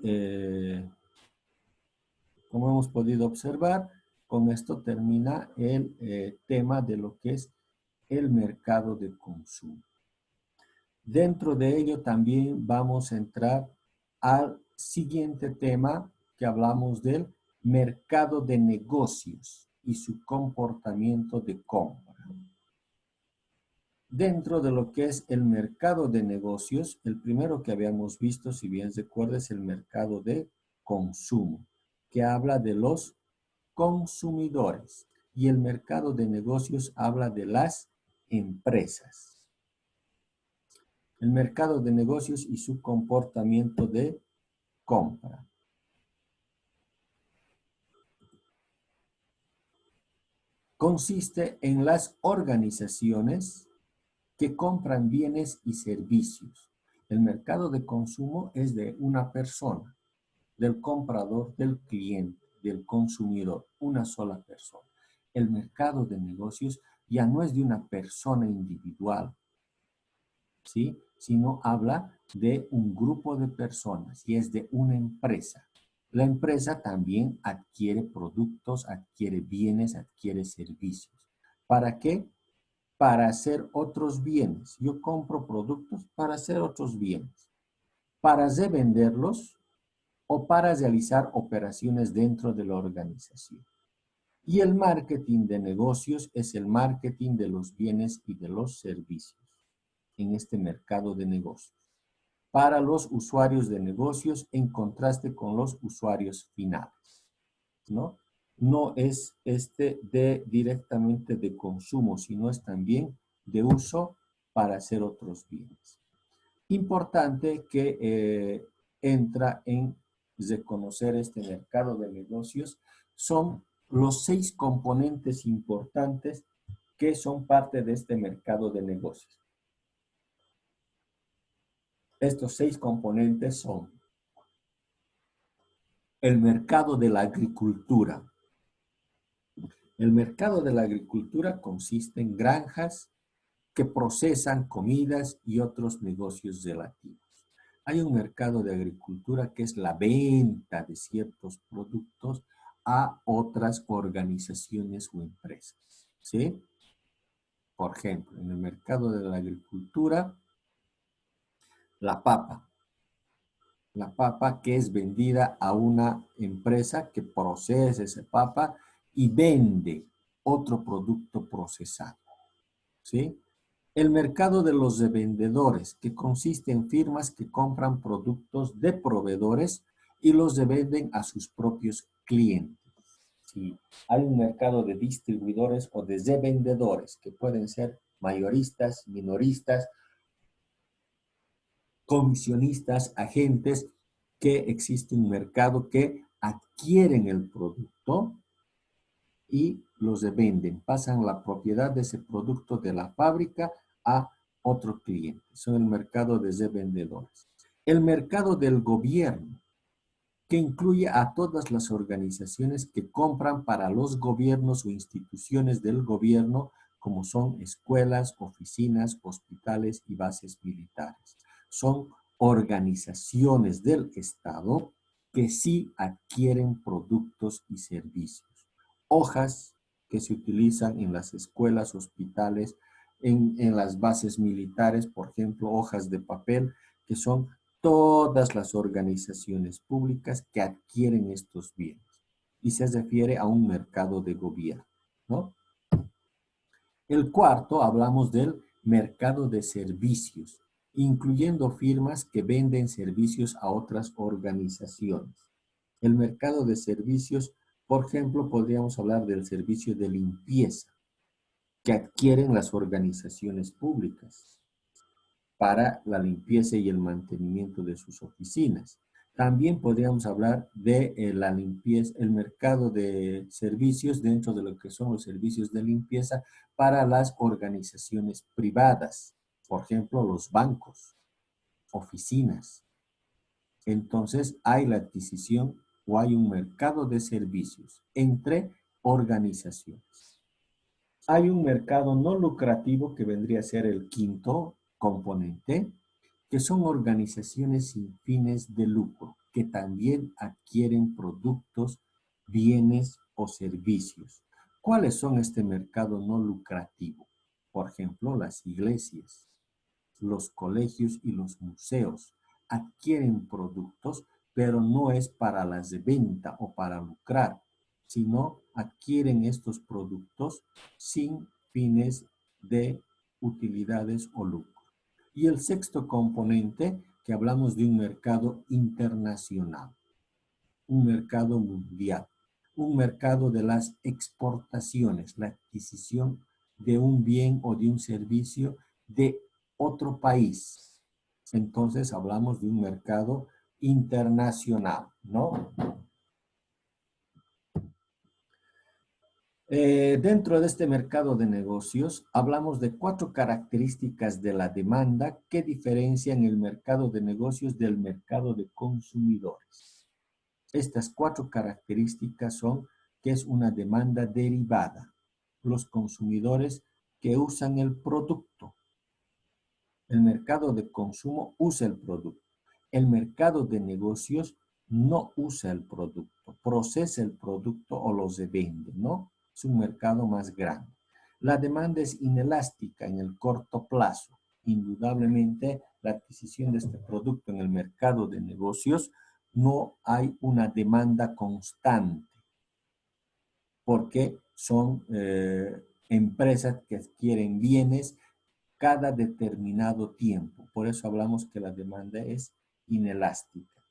como hemos podido observar, con esto termina el tema de lo que es el mercado de consumo. Dentro de ello también vamos a entrar al siguiente tema que hablamos del mercado de negocios y su comportamiento de compra. Dentro de lo que es el mercado de negocios, el primero que habíamos visto, si bien recuerdas, es el mercado de consumo, que habla de los consumidores, y el mercado de negocios habla de las empresas. El mercado de negocios y su comportamiento de compra. Consiste en las organizaciones que compran bienes y servicios. El mercado de consumo es de una persona, del comprador, del cliente, del consumidor, una sola persona. El mercado de negocios ya no es de una persona individual, ¿sí? Sino habla de un grupo de personas y es de una empresa. La empresa también adquiere productos, adquiere bienes, adquiere servicios. ¿Para qué? Para hacer otros bienes. Yo compro productos para hacer otros bienes, para revenderlos o para realizar operaciones dentro de la organización. Y el marketing de negocios es el marketing de los bienes y de los servicios en este mercado de negocios para los usuarios de negocios en contraste con los usuarios finales, ¿no? No es directamente de consumo, sino es también de uso para hacer otros bienes. Importante que entra en reconocer este mercado de negocios son los 6 componentes importantes que son parte de este mercado de negocios. Estos 6 componentes son el mercado de la agricultura. El mercado de la agricultura consiste en granjas que procesan comidas y otros negocios relativos. Hay un mercado de agricultura que es la venta de ciertos productos a otras organizaciones o empresas, ¿sí? Por ejemplo, en el mercado de la agricultura, la papa que es vendida a una empresa que procesa esa papa y vende otro producto procesado, ¿sí? El mercado de los revendedores, que consiste en firmas que compran productos de proveedores y los revenden a sus propios clientes. Sí, hay un mercado de distribuidores o de revendedores, que pueden ser mayoristas, minoristas, comisionistas, agentes, que existe un mercado que adquieren el producto y los revenden, pasan la propiedad de ese producto de la fábrica a otro cliente. Son el mercado de revendedores. El mercado del gobierno, que incluye a todas las organizaciones que compran para los gobiernos o instituciones del gobierno, como son escuelas, oficinas, hospitales y bases militares. Son organizaciones del Estado que sí adquieren productos y servicios. Hojas que se utilizan en las escuelas, hospitales, en las bases militares, por ejemplo, hojas de papel, que son todas las organizaciones públicas que adquieren estos bienes. Y se refiere a un mercado de gobierno, ¿no? El cuarto, hablamos del mercado de servicios, incluyendo firmas que venden servicios a otras organizaciones. El mercado de servicios, por ejemplo, podríamos hablar del servicio de limpieza que adquieren las organizaciones públicas para la limpieza y el mantenimiento de sus oficinas. También podríamos hablar de la limpieza, el mercado de servicios dentro de lo que son los servicios de limpieza para las organizaciones privadas, por ejemplo, los bancos, oficinas. Entonces, hay la adquisición o hay un mercado de servicios entre organizaciones. Hay un mercado no lucrativo que vendría a ser el quinto componente, que son organizaciones sin fines de lucro, que también adquieren productos, bienes o servicios. ¿Cuáles son este mercado no lucrativo? Por ejemplo, las iglesias, los colegios y los museos adquieren productos, pero no es para la venta o para lucrar, sino adquieren estos productos sin fines de utilidades o lucro. Y el sexto componente, que hablamos de un mercado internacional, un mercado mundial, un mercado de las exportaciones, la adquisición de un bien o de un servicio de otro país. Entonces hablamos de un mercado internacional, ¿no? Dentro de este mercado de negocios, hablamos de 4 características de la demanda que diferencian el mercado de negocios del mercado de consumidores. Estas 4 características son que es una demanda derivada, los consumidores que usan el producto. El mercado de consumo usa el producto. El mercado de negocios no usa el producto, procesa el producto o lo vende, ¿no? Es un mercado más grande. La demanda es inelástica en el corto plazo. Indudablemente, la adquisición de este producto en el mercado de negocios no hay una demanda constante porque son empresas que adquieren bienes cada determinado tiempo. Por eso hablamos que la demanda es inelástica.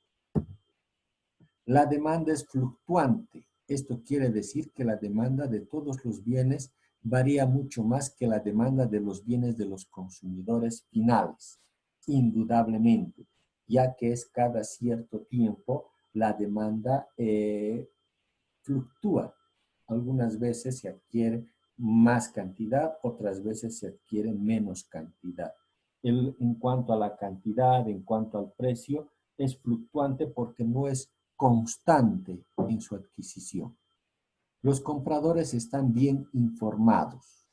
La demanda es fluctuante. Esto quiere decir que la demanda de todos los bienes varía mucho más que la demanda de los bienes de los consumidores finales, indudablemente, ya que es cada cierto tiempo la demanda fluctúa. Algunas veces se adquiere más cantidad, otras veces se adquiere menos cantidad. En cuanto a la cantidad, en cuanto al precio, es fluctuante porque no es constante en su adquisición. Los compradores están bien informados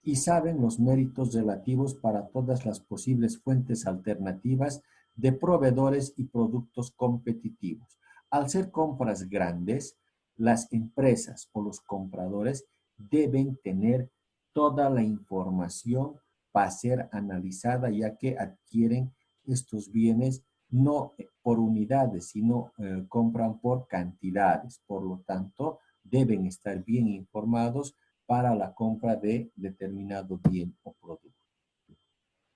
y saben los méritos relativos para todas las posibles fuentes alternativas de proveedores y productos competitivos. Al ser compras grandes, las empresas o los compradores deben tener toda la información para ser analizada, ya que adquieren estos bienes no por unidades, sino compran por cantidades. Por lo tanto, deben estar bien informados para la compra de determinado bien o producto.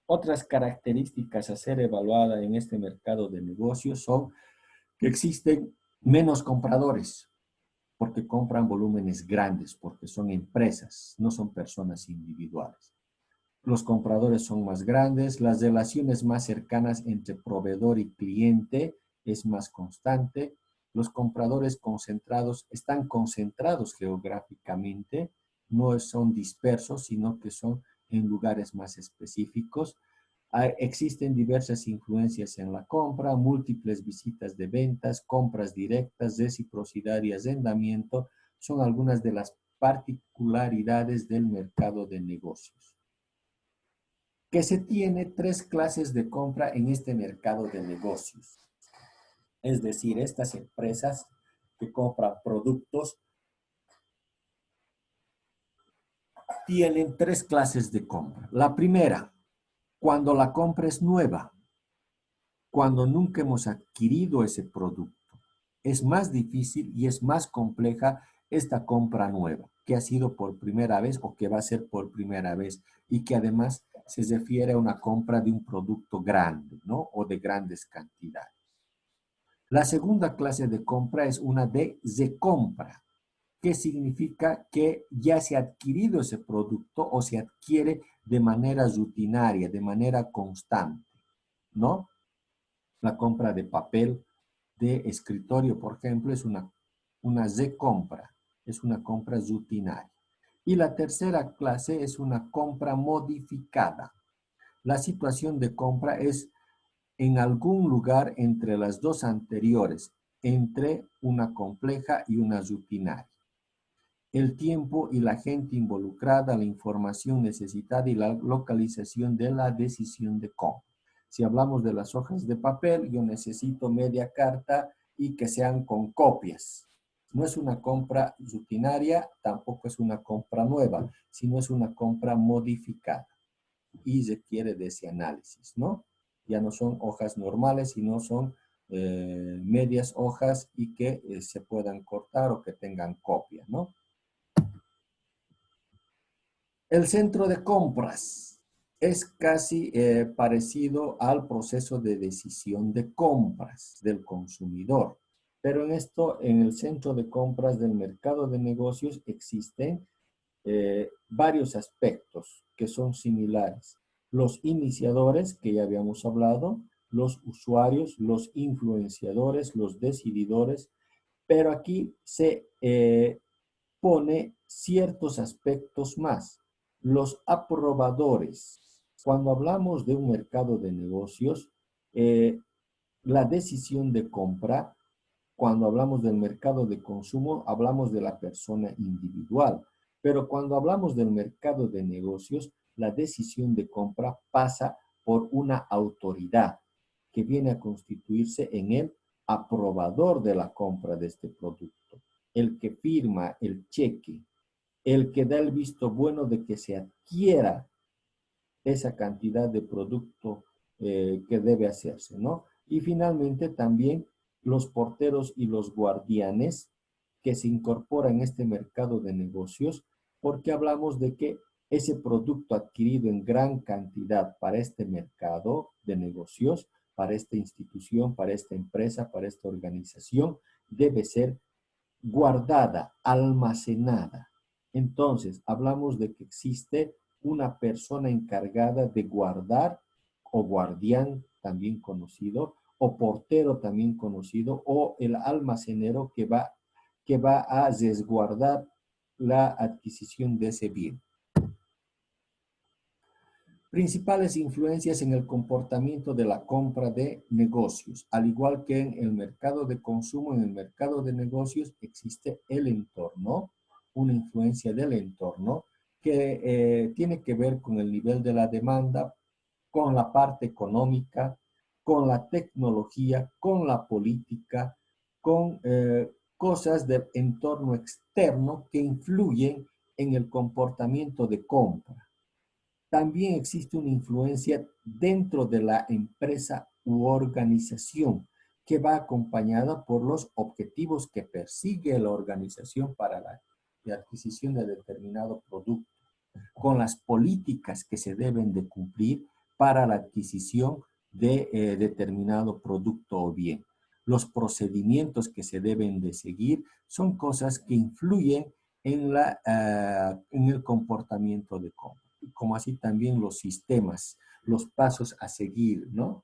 Otras características a ser evaluadas en este mercado de negocios son que existen menos compradores, porque compran volúmenes grandes, porque son empresas, no son personas individuales. Los compradores son más grandes, las relaciones más cercanas entre proveedor y cliente es más constante, los compradores concentrados están concentrados geográficamente, no son dispersos, sino que son en lugares más específicos. Existen diversas influencias en la compra, múltiples visitas de ventas, compras directas, reciprocidad y arrendamiento son algunas de las particularidades del mercado de negocios. Que se tiene tres clases de compra en este mercado de negocios. Es decir, estas empresas que compran productos tienen tres clases de compra. La primera, cuando la compra es nueva, cuando nunca hemos adquirido ese producto. Es más difícil y es más compleja esta compra nueva, que ha sido por primera vez o que va a ser por primera vez y que además se refiere a una compra de un producto grande, ¿no? O de grandes cantidades. La segunda clase de compra es una de recompra, que significa que ya se ha adquirido ese producto o se adquiere de manera rutinaria, de manera constante, ¿no? La compra de papel de escritorio, por ejemplo, es una recompra, es una compra rutinaria. Y la tercera clase es una compra modificada. La situación de compra es en algún lugar entre las dos anteriores, entre una compleja y una rutinaria. El tiempo y la gente involucrada, la información necesitada y la localización de la decisión de compra. Si hablamos de las hojas de papel, yo necesito media carta y que sean con copias. No es una compra rutinaria, tampoco es una compra nueva, sino es una compra modificada y requiere de ese análisis, ¿no? Ya no son hojas normales, sino son medias hojas y que se puedan cortar o que tengan copia, ¿no? El centro de compras es casi parecido al proceso de decisión de compras del consumidor. Pero en el centro de compras del mercado de negocios existen varios aspectos que son similares. Los iniciadores, que ya habíamos hablado, los usuarios, los influenciadores, los decididores, pero aquí se pone ciertos aspectos más. Los aprobadores. Cuando hablamos de un mercado de negocios, la decisión de compra, cuando hablamos del mercado de consumo, hablamos de la persona individual. Pero cuando hablamos del mercado de negocios, la decisión de compra pasa por una autoridad que viene a constituirse en el aprobador de la compra de este producto, el que firma el cheque, el que da el visto bueno de que se adquiera esa cantidad de producto que debe hacerse, ¿no? Y finalmente también los porteros y los guardianes que se incorporan en este mercado de negocios, porque hablamos de que ese producto adquirido en gran cantidad para este mercado de negocios, para esta institución, para esta empresa, para esta organización, debe ser guardada, almacenada Entonces, hablamos de que existe una persona encargada de guardar, o guardián también conocido, o portero también conocido, o el almacenero que va a resguardar la adquisición de ese bien. Principales influencias en el comportamiento de la compra de negocios. Al igual que en el mercado de consumo, en el mercado de negocios existe el entorno, una influencia del entorno que tiene que ver con el nivel de la demanda, con la parte económica, con la tecnología, con la política, con cosas del entorno externo que influyen en el comportamiento de compra. También existe una influencia dentro de la empresa u organización que va acompañada por los objetivos que persigue la organización para la adquisición de determinado producto, con las políticas que se deben de cumplir para la adquisición de determinado producto o bien. Los procedimientos que se deben de seguir son cosas que influyen en el comportamiento de compra, como así también los sistemas, los pasos a seguir, ¿no?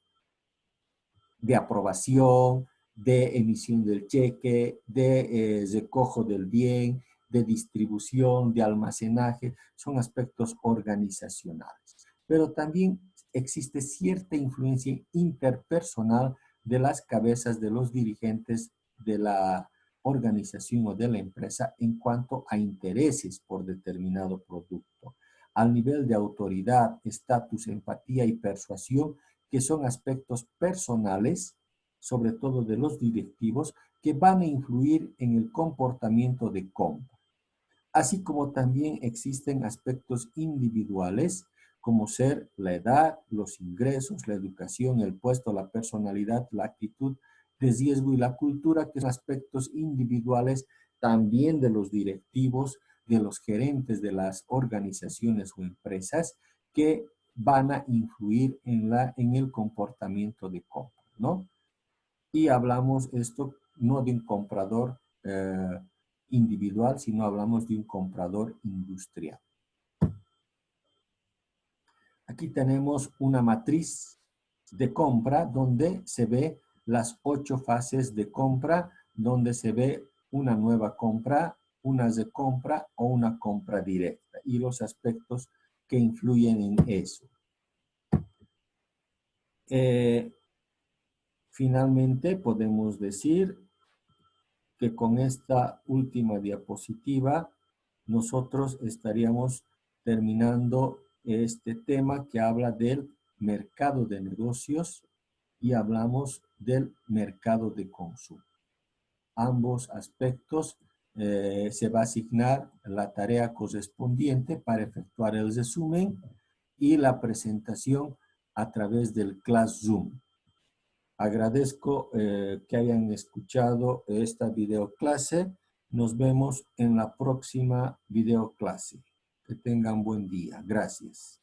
De aprobación, de emisión del cheque, de recojo del bien, de distribución, de almacenaje, son aspectos organizacionales. Pero también existe cierta influencia interpersonal de las cabezas de los dirigentes de la organización o de la empresa en cuanto a intereses por determinado producto, al nivel de autoridad, estatus, empatía y persuasión, que son aspectos personales, sobre todo de los directivos, que van a influir en el comportamiento de compra. Así como también existen aspectos individuales, como ser la edad, los ingresos, la educación, el puesto, la personalidad, la actitud de riesgo y la cultura, que son aspectos individuales también de los directivos, de los gerentes de las organizaciones o empresas, que van a influir en el comportamiento de compra, ¿no? Y hablamos esto no de un comprador individual, sino hablamos de un comprador industrial. Aquí tenemos una matriz de compra donde se ve las 8 fases de compra, donde se ve una nueva compra, una recompra o una compra directa y los aspectos que influyen en eso. Finalmente, podemos decir que con esta última diapositiva nosotros estaríamos terminando este tema que habla del mercado de negocios y hablamos del mercado de consumo. Ambos aspectos se va a asignar la tarea correspondiente para efectuar el resumen y la presentación a través del Classroom. Agradezco que hayan escuchado esta videoclase. Nos vemos en la próxima videoclase. Que tengan buen día. Gracias.